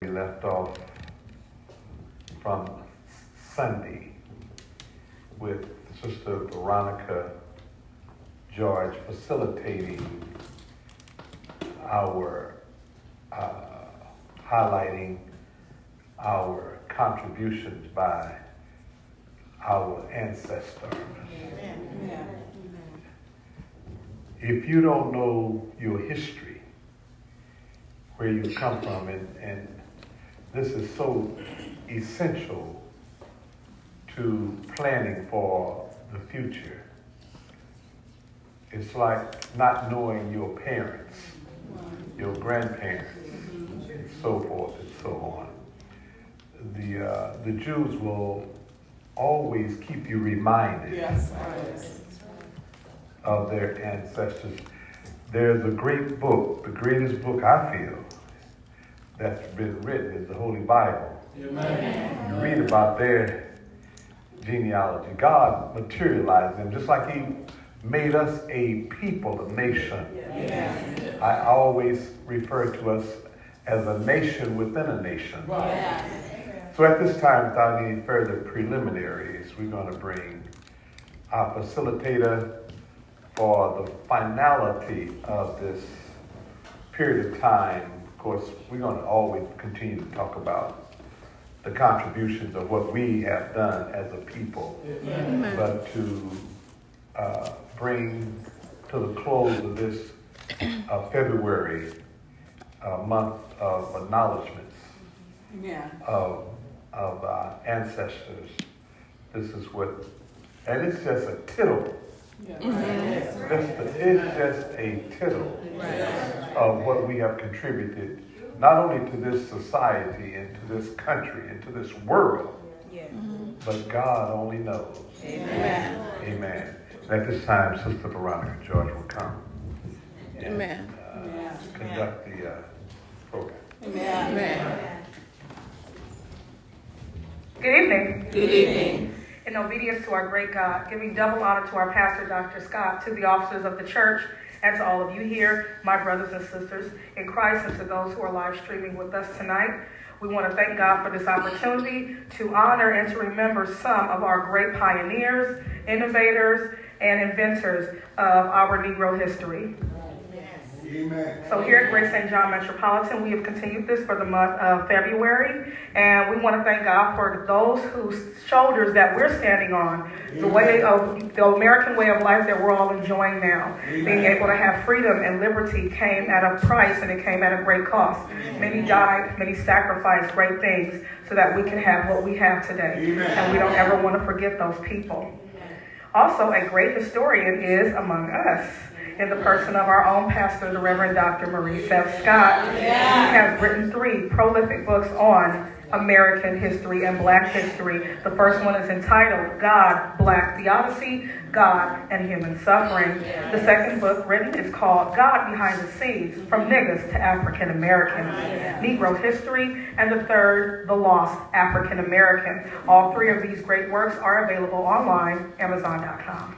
We left off from Sunday with Sister Veronica George facilitating our highlighting our contributions by our ancestors. Amen. If you don't know your history, where you come from, and this is so essential to planning for the future. It's like not knowing your parents, your grandparents, and so forth and so on. The Jews will always keep you reminded of their ancestors. There's a great book, the greatest book I feel that's been written is the Holy Bible. Amen. You read about their genealogy. God materialized them just like He made us a people, a nation. Yes. I always refer to us as a nation within a nation. Right. So at this time, without any further preliminaries, we're going to bring our facilitator for the finality of this period of time. Of course, we're going to always continue to talk about the contributions of what we have done as a people. Amen. But to bring to the close of this February month of acknowledgments of our ancestors, this is what, and it's just a tittle. It's just a tittle of what we have contributed, not only to this society and to this country and to this world, but God only knows. Amen. Amen. And at this time, Sister Veronica George will come and conduct the program. Amen. Good evening. Good evening. In obedience to our great God, giving double honor to our pastor, Dr. Scott, to the officers of the church, and to all of you here, my brothers and sisters in Christ, and to those who are live streaming with us tonight. We want to thank God for this opportunity to honor and to remember some of our great pioneers, innovators, and inventors of our Negro history. Amen. So here at Great St. John Metropolitan, we have continued this for the month of February, and we want to thank God for those whose shoulders that we're standing on, the way of the American way of life that we're all enjoying now. Amen. Being able to have freedom and liberty came at a price, and it came at a great cost. Amen. Many died, many sacrificed great things so that we can have what we have today. Amen. And we don't ever want to forget those people. Also, a great historian is among us, in the person of our own pastor, the Reverend Dr. Maurice Scott. He has written 3 prolific books on American history and Black history. The first one is entitled God, Black Theodicy, God and Human Suffering. The second book written is called God Behind the Scenes, From Niggas to African Americans, Negro History, and the third, The Lost African American. All 3 of these great works are available online, Amazon.com.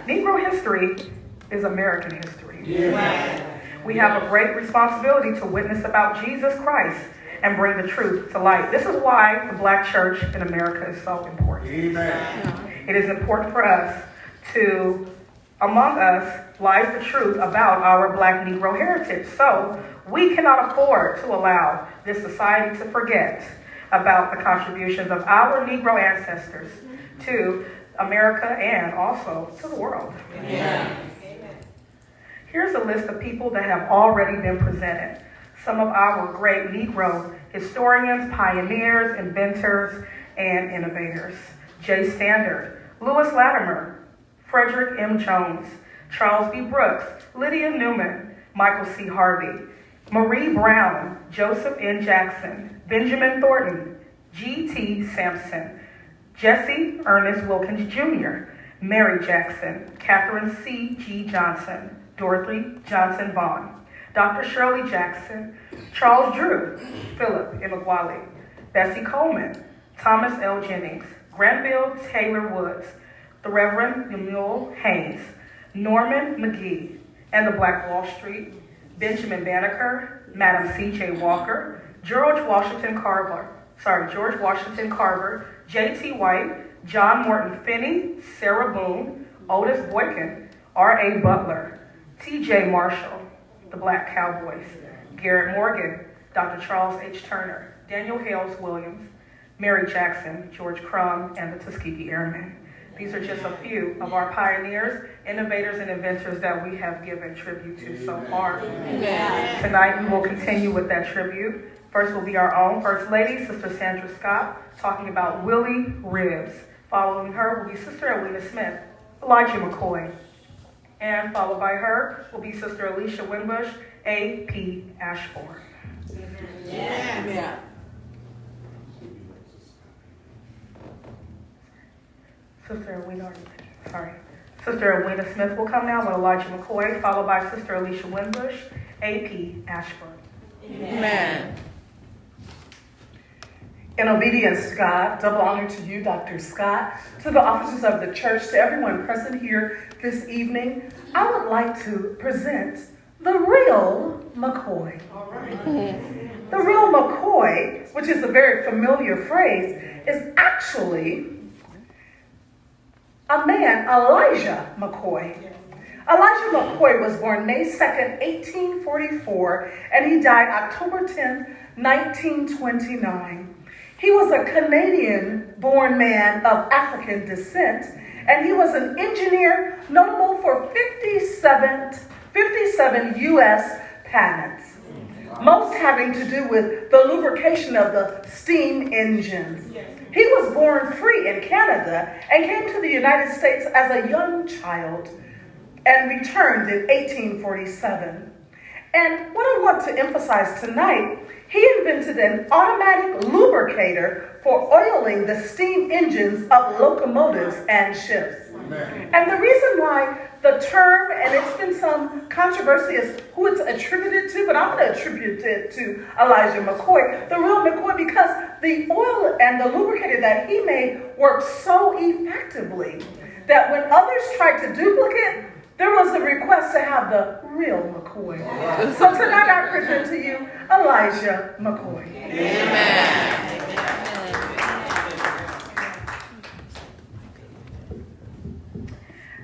Negro history is American history. We have a great responsibility to witness about Jesus Christ and bring the truth to light. This is why the Black church in America is so important. It is important for us to, among us, lies the truth about our Black Negro heritage. So we cannot afford to allow this society to forget about the contributions of our Negro ancestors to America and also to the world. Here's a list of people that have already been presented. Some of our great Negro historians, pioneers, inventors, and innovators. J. Standard, Lewis Latimer, Frederick M. Jones, Charles B. Brooks, Lydia Newman, Michael C. Harvey, Marie Brown, Joseph N. Jackson, Benjamin Thornton, G.T. Sampson, Jesse Ernest Wilkins Jr., Mary Jackson, Catherine C. G. Johnson, Dorothy Johnson Vaughn, Dr. Shirley Jackson, Charles Drew, Philip Emeagwali, Bessie Coleman, Thomas L. Jennings, Granville Taylor Woods, the Reverend Lemuel Haynes, Norman McGee, and the Black Wall Street, Benjamin Banneker, Madam C.J. Walker, George Washington Carver, J.T. White, John Morton Finney, Sarah Boone, Otis Boykin, R.A. Butler, T.J. Marshall, the Black Cowboys, Garrett Morgan, Dr. Charles H. Turner, Daniel Hales Williams, Mary Jackson, George Crumb, and the Tuskegee Airmen. These are just a few of our pioneers, innovators, and inventors that we have given tribute to so far. Amen. Tonight we will continue with that tribute. First will be our own First Lady, Sister Sandra Scott, talking about Willie Ribs. Following her will be Sister Alina Smith, Elijah McCoy. And followed by her will be Sister Alicia Winbush, A.P. Ashbourne. Amen. Sister Alina Smith will come now with Elijah McCoy, followed by Sister Alicia Winbush, A.P. Ashburn. Amen. In obedience to God, double honor to you, Dr. Scott, to the officers of the church, to everyone present here this evening, I would like to present the real McCoy. All right. The real McCoy, which is a very familiar phrase, is actually a man, Elijah McCoy. Elijah McCoy was born May 2nd, 1844, and he died October 10th, 1929. He was a Canadian-born man of African descent, and he was an engineer notable for 57 U.S. patents, most having to do with the lubrication of the steam engines. He was born free in Canada and came to the United States as a young child and returned in 1847. And what I want to emphasize tonight, he invented an automatic lubricator for oiling the steam engines of locomotives and ships. Amen. And the reason why the term, and it's been some controversy as who it's attributed to, but I'm going to attribute it to Elijah McCoy, the real McCoy, because the oil and the lubricator that he made worked so effectively that when others tried to duplicate, there was a request to have the real McCoy. So tonight I present to you Elijah McCoy. Amen.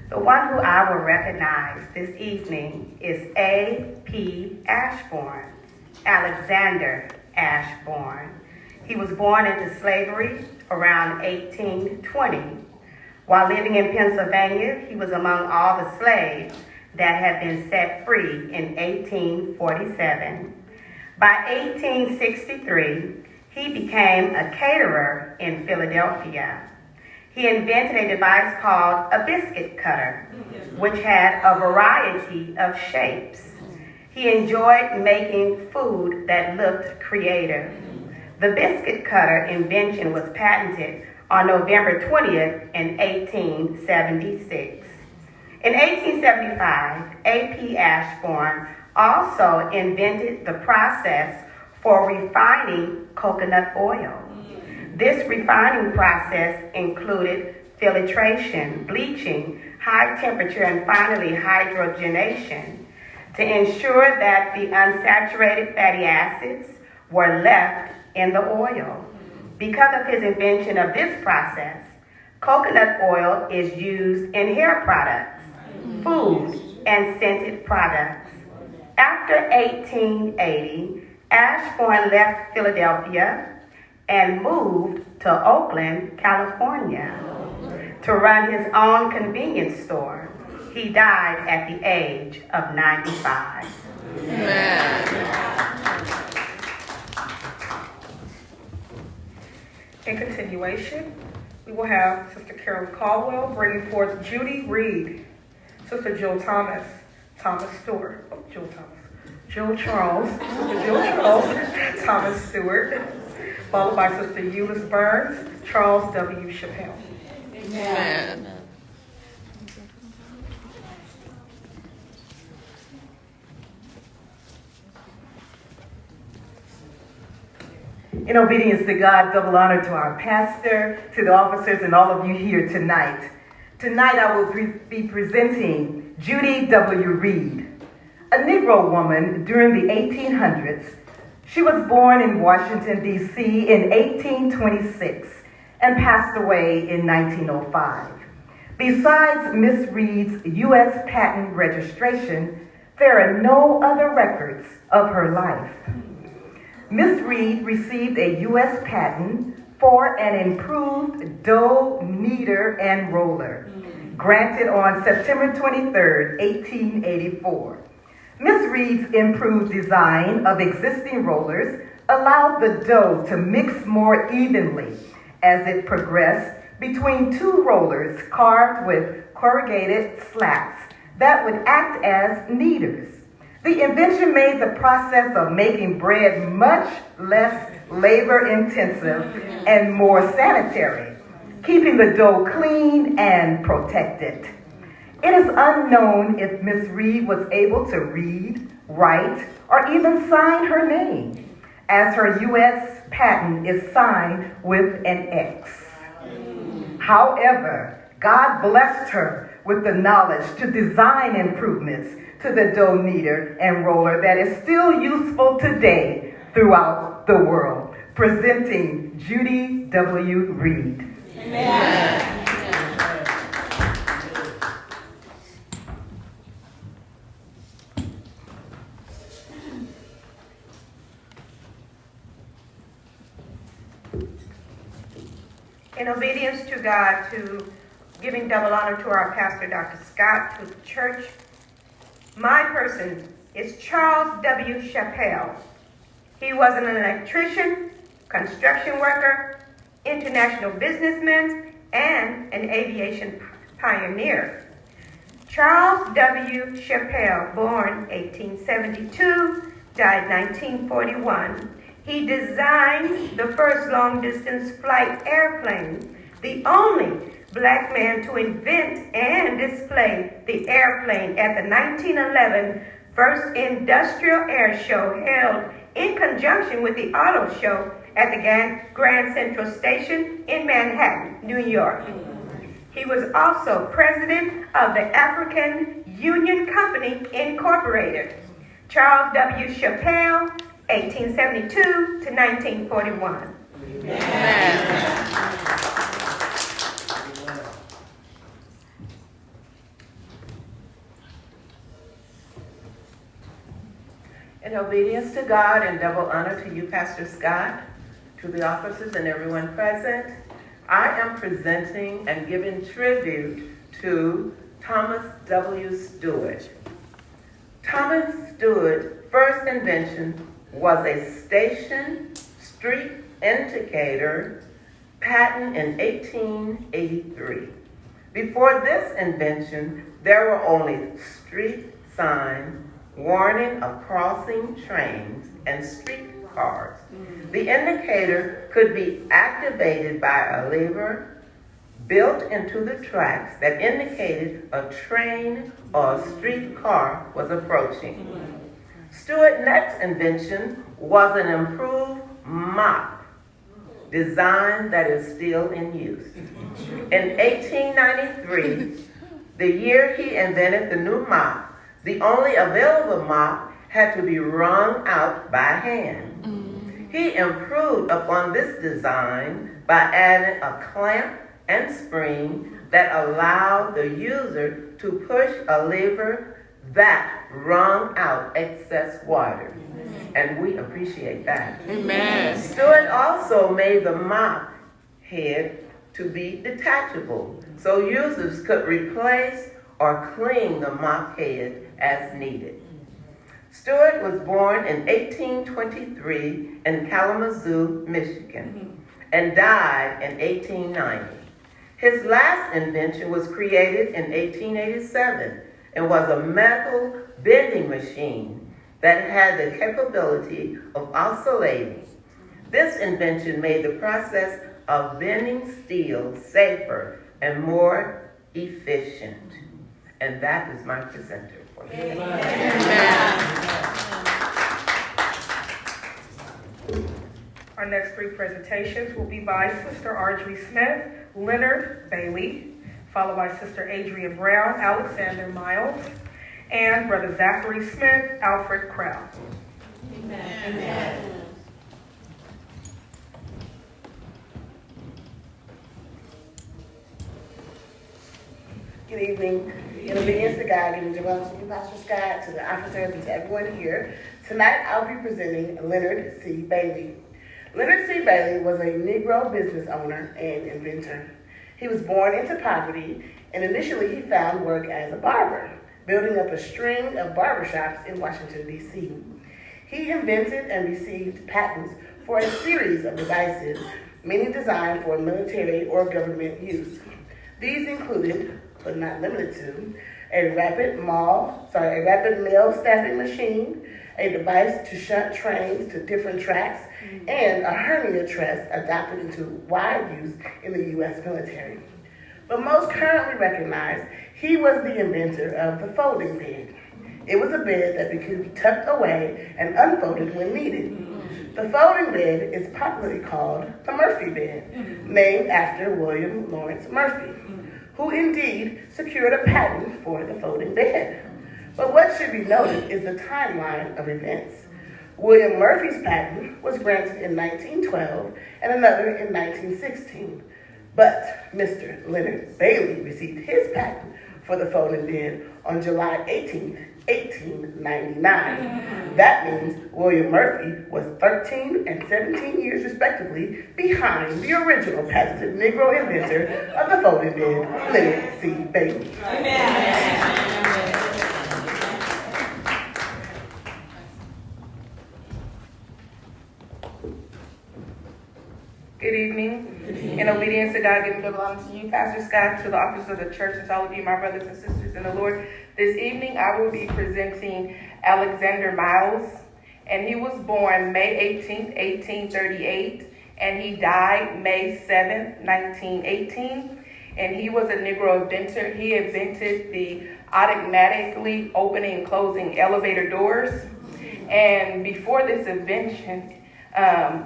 The one who I will recognize this evening is A.P. Ashbourne, Alexander Ashbourne. He was born into slavery around 1820. While living in Pennsylvania, he was among all the slaves that had been set free in 1847. By 1863, he became a caterer in Philadelphia. He invented a device called a biscuit cutter, which had a variety of shapes. He enjoyed making food that looked creative. The biscuit cutter invention was patented on November 20th in 1876. In 1875, A.P. Ashbourne also invented the process for refining coconut oil. This refining process included filtration, bleaching, high temperature, and finally hydrogenation to ensure that the unsaturated fatty acids were left in the oil. Because of his invention of this process, coconut oil is used in hair products, food, and scented products. After 1880, Ashbourne left Philadelphia and moved to Oakland, California, to run his own convenience store. He died at the age of 95. Amen. In continuation, we will have Sister Carolyn Caldwell bringing forth Judy Reed, Sister Jill Thomas, Jill Charles, Thomas Stewart, followed by Sister Eunice Burns, Charles W. Chappelle. Amen. In obedience to God, double honor to our pastor, to the officers, and all of you here tonight. Tonight I will be presenting Judy W. Reed, a Negro woman during the 1800s. She was born in Washington, D.C. in 1826 and passed away in 1905. Besides Miss Reed's U.S. patent registration, there are no other records of her life. Miss Reed received a U.S. patent for an improved dough kneader and roller, granted on September 23, 1884. Miss Reed's improved design of existing rollers allowed the dough to mix more evenly as it progressed between two rollers carved with corrugated slats that would act as kneaders. The invention made the process of making bread much less labor-intensive and more sanitary, keeping the dough clean and protected. It is unknown if Miss Reed was able to read, write, or even sign her name, as her U.S. patent is signed with an X. However, God blessed her with the knowledge to design improvements to the dough kneader and roller that is still useful today throughout the world. Presenting Judy W. Reed. Amen. In obedience to God, to giving double honor to our pastor, Dr. Scott, to the church, my person is Charles W. Chappell. He was an electrician, construction worker, international businessman, and an aviation pioneer. Charles W. Chappell, born 1872, died 1941. He designed the first long-distance flight airplane, the only black man to invent and display the airplane at the 1911 First Industrial Air Show held in conjunction with the Auto Show at the Grand Central Station in Manhattan, New York. He was also president of the African Union Company, Incorporated. Charles W. Chappell, 1872 to 1941. Amen. In obedience to God and double honor to you, Pastor Scott, to the officers and everyone present, I am presenting and giving tribute to Thomas W. Stewart. Thomas Stewart's first invention was a station street indicator patent in 1883. Before this invention, there were only street signs warning of crossing trains and streetcars. The indicator could be activated by a lever built into the tracks that indicated a train or a streetcar was approaching. Stewart's next invention was an improved mop design that is still in use. In 1893, the year he invented the new mop, the only available mop had to be wrung out by hand. He improved upon this design by adding a clamp and spring that allowed the user to push a lever that wrung out excess water. And we appreciate that. Amen. Stewart also made the mop head to be detachable, so users could replace or clean the mop head as needed. Stewart was born in 1823 in Kalamazoo, Michigan, and died in 1890. His last invention was created in 1887 and was a metal bending machine that had the capability of oscillating. This invention made the process of bending steel safer and more efficient. And that is my presenter for you. Amen. Our next three presentations will be by Sister Audrey Smith, Leonard Bailey, followed by Sister Adrian Brown, Alexander Miles, and Brother Zachary Smith, Alfred Crow. Amen. Amen. Good evening. In obedience to God, giving divine to you, Pastor Scott, to the officers, and to everyone here. Tonight, I'll be presenting Leonard C. Bailey. Leonard C. Bailey was a Negro business owner and inventor. He was born into poverty, and initially he found work as a barber, building up a string of barbershops in Washington, D.C. He invented and received patents for a series of devices, many designed for military or government use. These included, but not limited to, a rapid mail stamping machine, a device to shunt trains to different tracks, and a hernia truss adopted into wide use in the U.S. military. But most currently recognized, he was the inventor of the folding bed. It was a bed that could be tucked away and unfolded when needed. The folding bed is popularly called the Murphy bed, named after William Lawrence Murphy, who indeed secured a patent for the folding bed. But what should be noted is the timeline of events. William Murphy's patent was granted in 1912 and another in 1916. But Mr. Leonard Bailey received his patent for the folding bed on July 18, 1899. That means William Murphy was 13 and 17 years respectively behind the original patented Negro inventor of the folding bed, Leonard C. Bailey. Amen. Good evening. In obedience to God, giving double honor to you, Pastor Scott, to the officers of the church, and to all of you, my brothers and sisters in the Lord. This evening, I will be presenting Alexander Miles, and he was born May 18, 1838, and he died May 7, 1918, and he was a Negro inventor. He invented the automatically opening and closing elevator doors, and before this invention,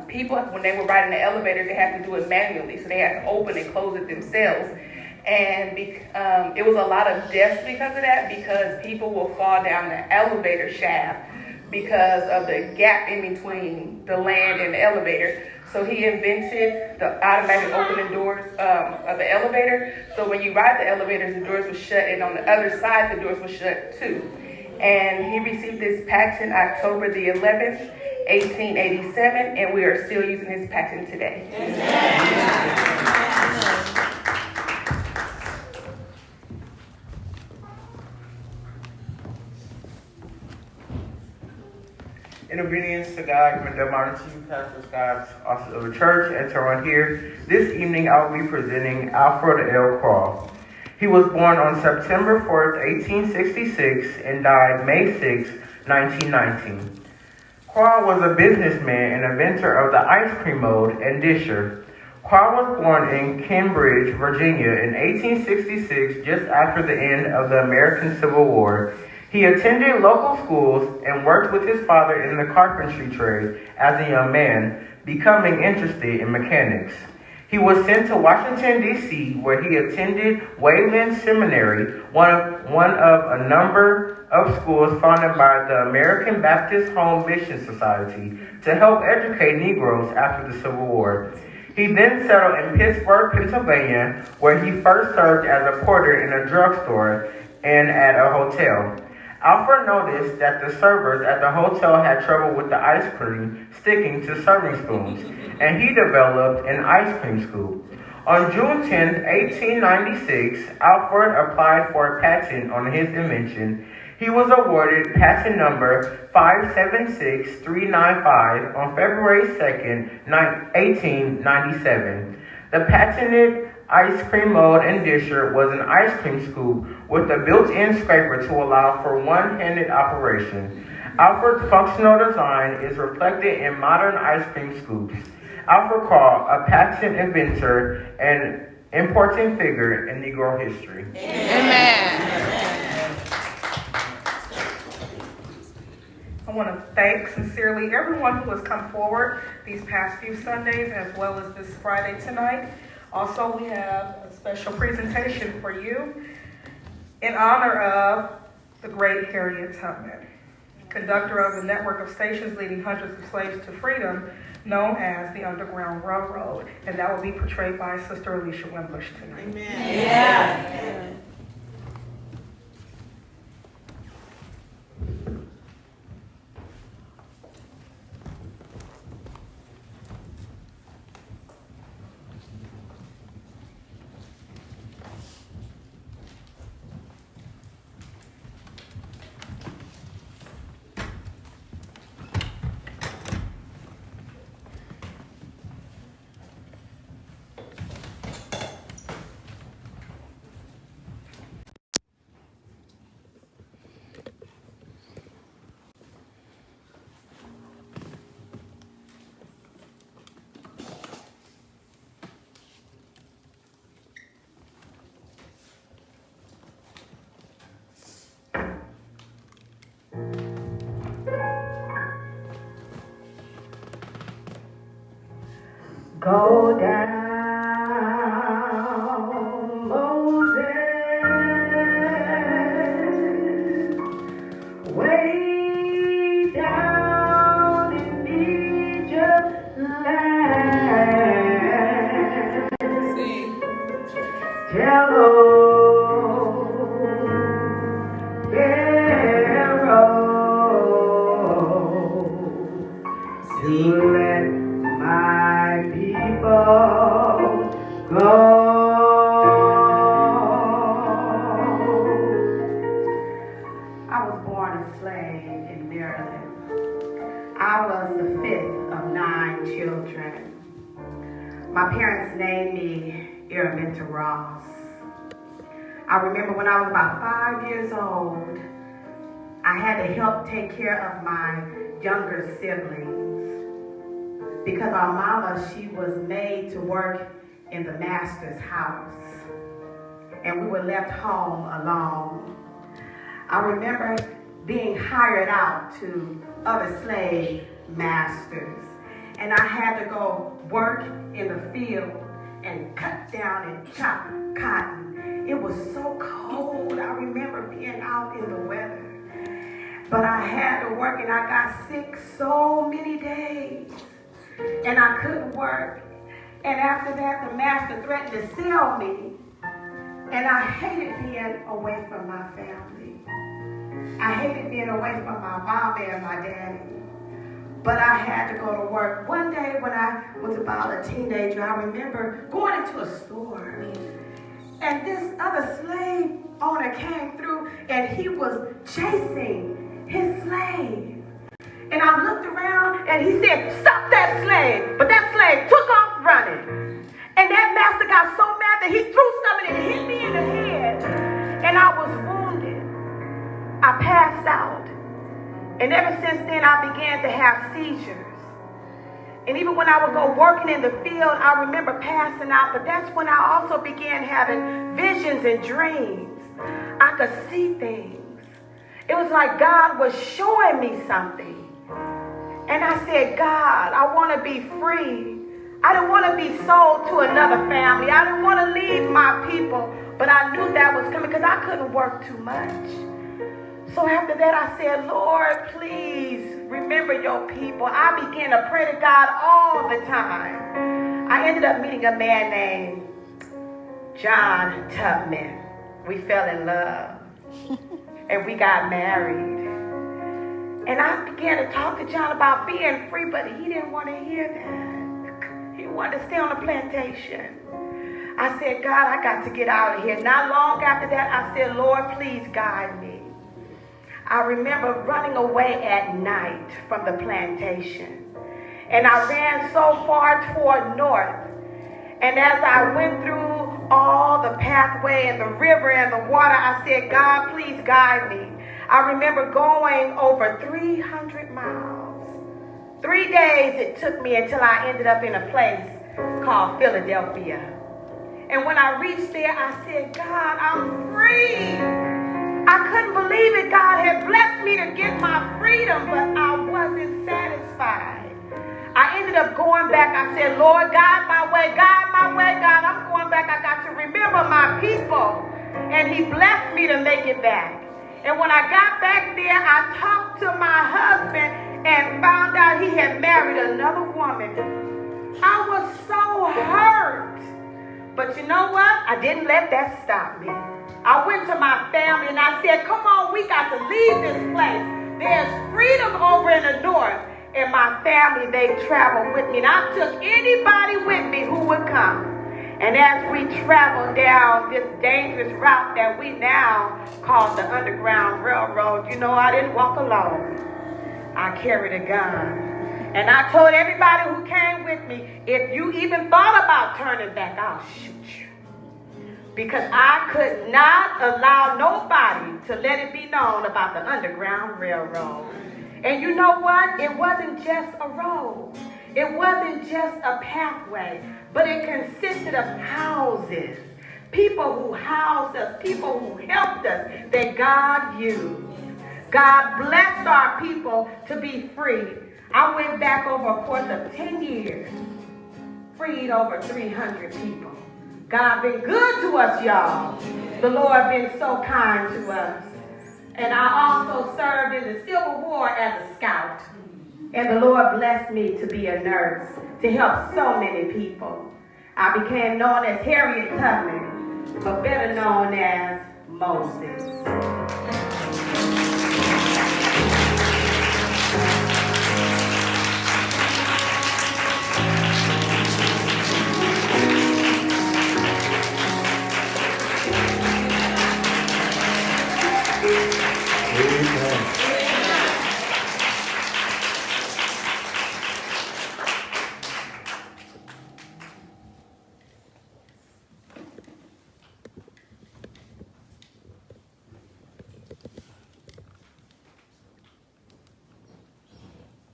people, when they were riding the elevator, they had to do it manually, so they had to open and close it themselves. And it was a lot of deaths because of that, because people will fall down the elevator shaft because of the gap in between the land and the elevator. So he invented the automatic opening doors of the elevator. So when you ride the elevator, the doors were shut, and on the other side, the doors were shut too. And he received this patent October the 11th, 1887, and we are still using his patent today. In obedience to God, giving double honor to you, Pastor Scott, officer of the church, and to everyone here, this evening I will be presenting Alfred L. Craw. He was born on September 4th, 1866, and died May 6, 1919. Craw was a businessman and inventor of the ice cream mold and disher. Craw was born in Cambridge, Virginia in 1866, just after the end of the American Civil War. He attended local schools and worked with his father in the carpentry trade as a young man, becoming interested in mechanics. He was sent to Washington, D.C., where he attended Wayland Seminary, one of a number of schools founded by the American Baptist Home Mission Society to help educate Negroes after the Civil War. He then settled in Pittsburgh, Pennsylvania, where he first served as a porter in a drugstore and at a hotel. Alfred noticed that the servers at the hotel had trouble with the ice cream sticking to serving spoons, and he developed an ice cream scoop. On June 10, 1896, Alfred applied for a patent on his invention. He was awarded patent number 576395 on February 2, 1897. The patented ice cream mold and disher was an ice cream scoop with a built-in scraper to allow for one-handed operation. Alfred's functional design is reflected in modern ice cream scoops. Alfred Craw, a patent inventor and important figure in Negro history. Amen. I want to thank sincerely everyone who has come forward these past few Sundays, as well as this Friday tonight. Also, we have a special presentation for you in honor of the great Harriet Tubman, conductor of the network of stations leading hundreds of slaves to freedom, known as the Underground Railroad, and that will be portrayed by Sister Alicia Wimbush tonight. Amen. Yeah. Go down, Moses, way down in Egypt's land. Tell Pharaoh to let my people go. I was born a slave in Maryland. I was the fifth of 9 children. My parents named me Inventors. I remember when I was about 5 years old, I had to help take care of my younger siblings because our mama, she was made to work in the master's house, and we were left home alone. I remember being hired out to other slave masters, and I had to go work in the field and cut down and chop cotton. It was so cold. I remember being out in the weather. But I had to work, and I got sick so many days. And I couldn't work. And after that, the master threatened to sell me. And I hated being away from my family. I hated being away from my mom and my daddy. But I had to go to work. One day when I was about a teenager, I remember going into a store. And this other slave owner came through, and he was chasing his slave. And I looked around, and he said, "Stop that slave." But that slave took off running. And that master got so mad that he threw something and hit me in the head. And I was wounded. I passed out. And ever since then, I began to have seizures. And even when I would go working in the field, I remember passing out. But that's when I also began having visions and dreams. I could see things. It was like God was showing me something. And I said, God, I want to be free. I didn't want to be sold to another family. I didn't want to leave my people. But I knew that was coming because I couldn't work too much. So after that, I said, Lord, please remember your people. I began to pray to God all the time. I ended up meeting a man named John Tubman. We fell in love. And we got married. And I began to talk to John about being free, but he didn't want to hear that. He wanted to stay on the plantation. I said, God, I got to get out of here. Not long after that, I said, Lord, please guide me. I remember running away at night from the plantation. And I ran so far toward north. And as I went through all the pathway and the river and the water, I said, God, please guide me. I remember going over 300 miles. 3 days it took me until I ended up in a place called Philadelphia. And when I reached there, I said, God, I'm free. I couldn't believe it. God had blessed me to get my freedom, but I wasn't satisfied. I ended up going back. I said, Lord, guide my way, God. I'm going back. I got to remember my people. And he blessed me to make it back. And when I got back there, I talked to my husband and found out he had married another woman. I was so hurt. But you know what? I didn't let that stop me. I went to my family and I said, come on, we got to leave this place. There's freedom over in the north. And my family, they traveled with me. And I took anybody with me who would come. And as we traveled down this dangerous route that we now call the Underground Railroad, you know, I didn't walk alone. I carried a gun. And I told everybody who came with me, if you even thought about turning back, I'll shoot you. Because I could not allow nobody to let it be known about the Underground Railroad. And you know what? It wasn't just a road. It wasn't just a pathway, but it consisted of houses. People who housed us, people who helped us, that God used. God blessed our people to be free. I went back over a course of 10 years. freed over 300 people. God been good to us, y'all. The Lord been so kind to us. And I also served in the Civil War as a scout. And the Lord blessed me to be a nurse, to help so many people. I became known as Harriet Tubman, but better known as Moses.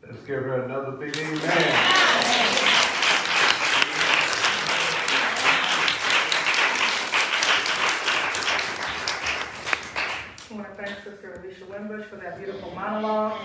Let's give her another big amen. I want to thank Sister Alicia Wimbush for that beautiful monologue.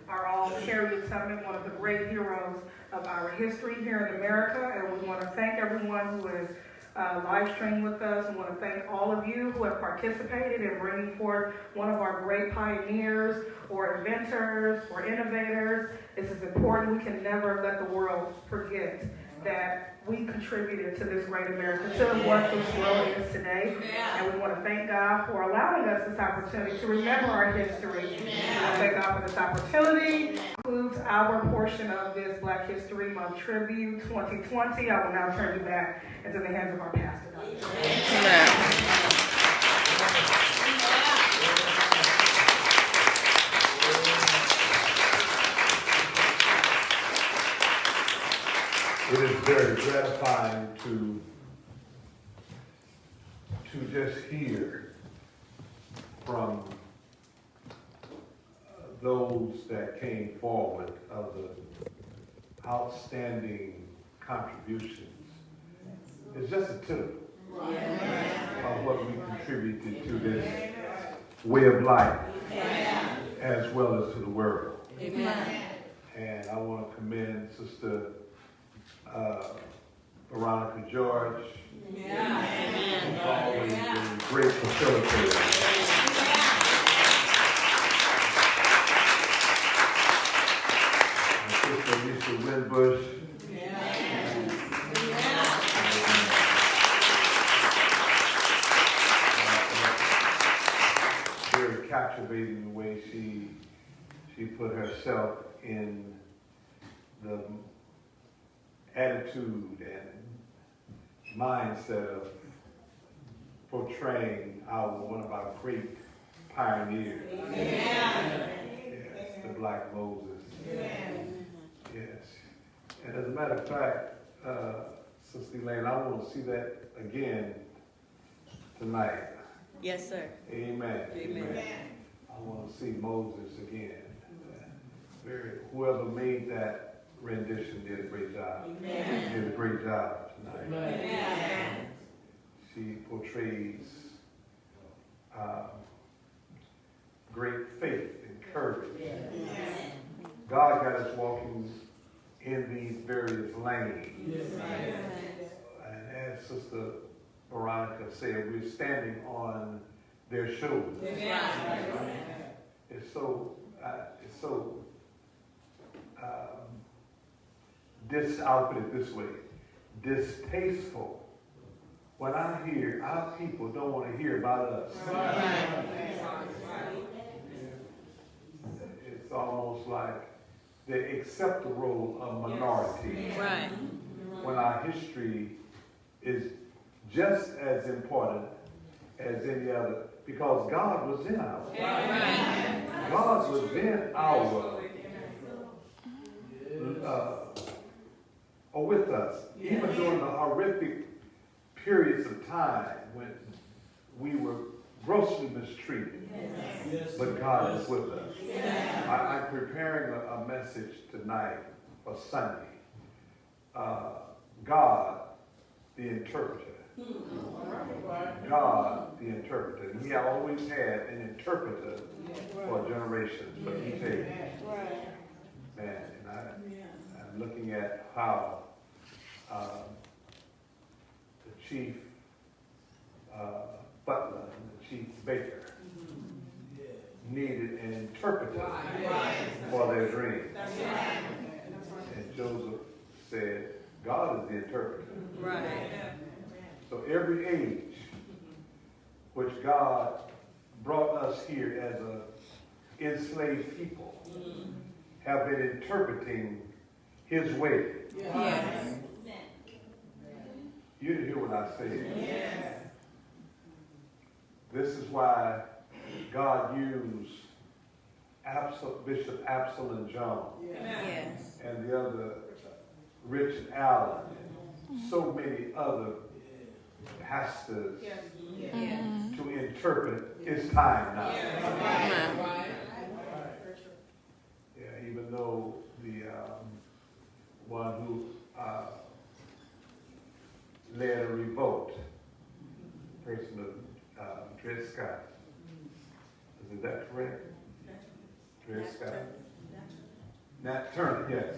Our own Harriet Tubman, one of the great heroes of our history here in America. And we want to thank everyone who is live streaming with us. We want to thank all of you who have participated in bringing forth one of our great pioneers or inventors or innovators. This is important. We can never let the world forget that we contributed to this great America, to what this world is today. And we want to thank God for allowing us this opportunity to remember our history. We want to thank God for this opportunity. Concludes our portion of this Black History Month Tribute 2020. I will now turn you back into the hands of our pastor. Amen. It is very gratifying to just hear from those that came forward of the outstanding contributions. It's just a tip of what we contributed to this way of life as well as to the world. And I want to commend Sister Veronica George, who's always been a great facilitator. And Sister Alicia Wimbush. Very captivating the way she put herself in the attitude and mindset of portraying one of our great pioneers. Yes, the Black Moses. Yes. And as a matter of fact, Sister Elaine, I want to see that again tonight. Yes, sir. Amen. Amen. I want to see Moses again. Whoever made that rendition did a great job. Amen. Did a great job tonight. Amen. She portrays great faith and courage. Amen. God got us walking in these various lanes. Amen. And as Sister Veronica said, we're standing on their shoulders. Amen. It's so I'll put it this way, distasteful when I hear our people don't want to hear about us. It's almost like they accept the role of minority when our history is just as important as any other, because God was in ours. God was in our or with us, even during the horrific periods of time when we were grossly mistreated. But God is with us. I'm preparing a message tonight for Sunday. God, the interpreter. God, the interpreter. And He always had an interpreter for generations, but He paid. Man, and I'm looking at how the chief butler and the chief baker needed an interpreter for their dream. And Joseph said, God is the interpreter. So every age which God brought us here as a enslaved people have been interpreting his way. You didn't hear what I said. This is why God used Bishop Absalom Jones and the other Richard Allen and so many other pastors to interpret it's time now. Yeah, even though the one who led a revolt, person of Dred Scott. Is that correct? Dred Scott. Nat Turner, yes.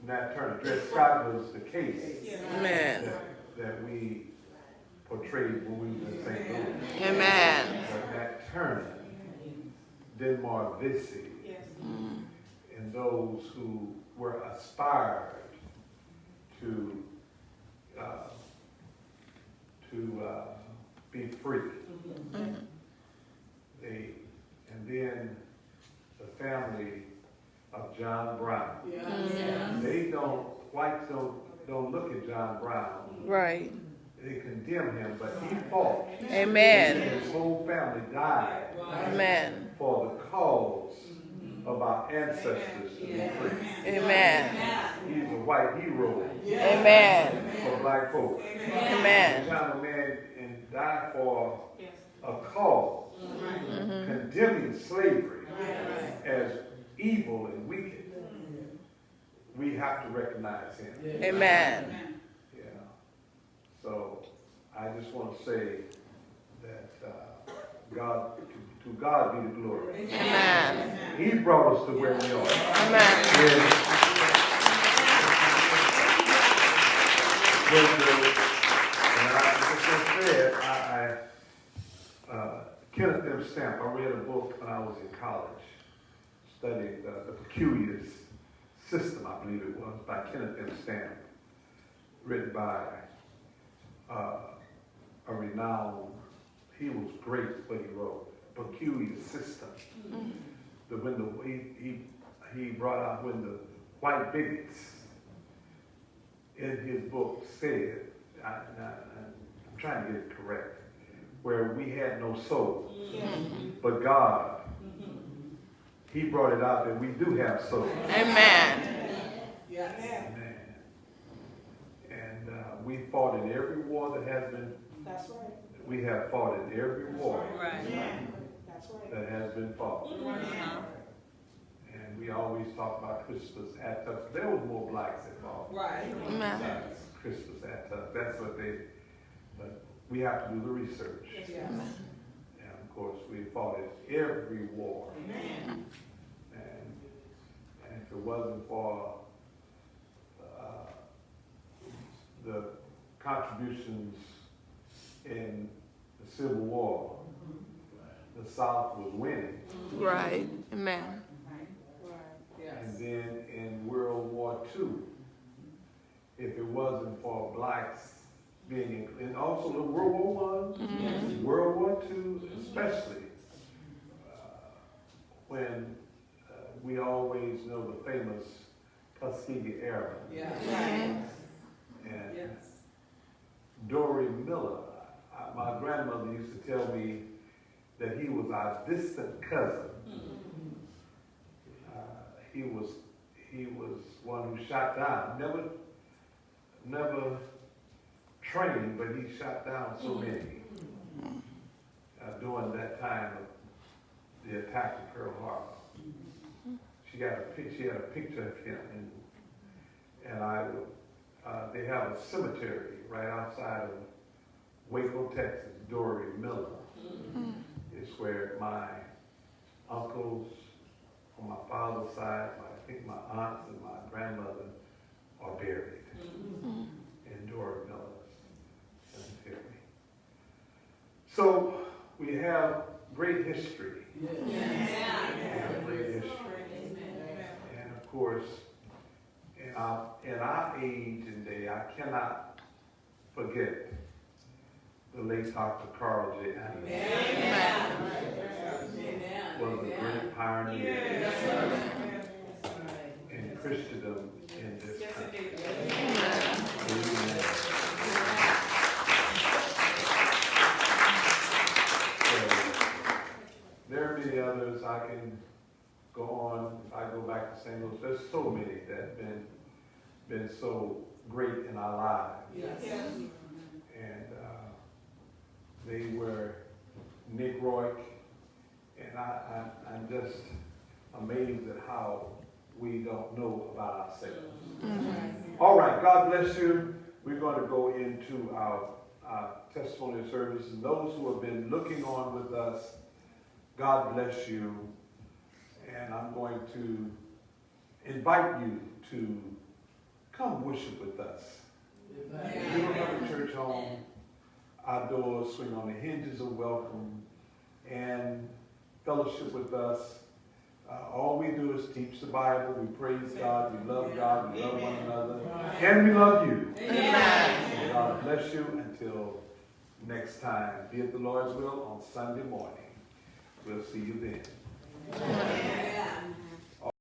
Nat Turner. Dred Scott was the case that we portrayed when we were in St. Louis. Amen. But Nat Turner, Denmark Vesey, and those who were aspired to be free. And then the family of John Brown. Whites don't look at John Brown. Right. They condemn him, but he fought. Amen. His whole family died. Amen. For the cause of our ancestors to be free. Amen. He's a white hero. Amen. For black folks. Amen. John a man and died for a cause, condemning slavery as evil and wicked. We have to recognize him. Amen. Yeah. So I just want to say that to God be the glory. Amen. He brought us to where we are. Amen. Kenneth M. Stamp, I read a book when I was in college, studied the Peculiar System, I believe it was, by Kenneth M. Stamp, written by a renowned, he was great what he wrote, Peculiar System. He brought out when the white bigots in his book said, I'm trying to get it correct, where we had no soul, but God, he brought it out that we do have soul. Amen. Amen. And we fought in every war that has been. That's right. We have fought in every war That's right. that has been fought. And we always talk about Christmas at Tuck. There was more blacks involved. Right. Besides Christmas at Tuck. That's what but we have to do the research. Yes. And of course, we fought in every war. And if it wasn't for the contributions in the Civil War, the South was winning. Right. Amen. And then in World War II, if it wasn't for blacks being in, and also the World War I, World War II especially, when we always know the famous Tuskegee Airmen. And Dory Miller, my grandmother used to tell me that he was our distant cousin. He was one who shot down. Never trained, but he shot down so many during that time of the attack of Pearl Harbor. She had a picture of him, and they have a cemetery right outside of Waco, Texas. Dory Miller is where my uncles on my father's side, I think my aunts and my grandmother are buried. So we have great history. We have great history. And of course, in our age and day, I cannot forget the late Dr. Carl J. Anderson. Was a great pioneer in Christendom in this country. Amen. There are many others I can go on. If I go back to St. Louis, there's so many that have been so great in our lives. Yes. And they were Negroic, and I'm just amazed at how we don't know about ourselves. Mm-hmm. All right, God bless you. We're going to go into our testimonial service, and those who have been looking on with us, God bless you. And I'm going to invite you to come worship with us. If you don't have a church home, our doors swing on the hinges of welcome and fellowship with us. All we do is teach the Bible. We praise God. We love God. We love one another. And we love you. Amen. So God bless you until next time. Be it the Lord's will on Sunday morning. We'll see you then. Amen.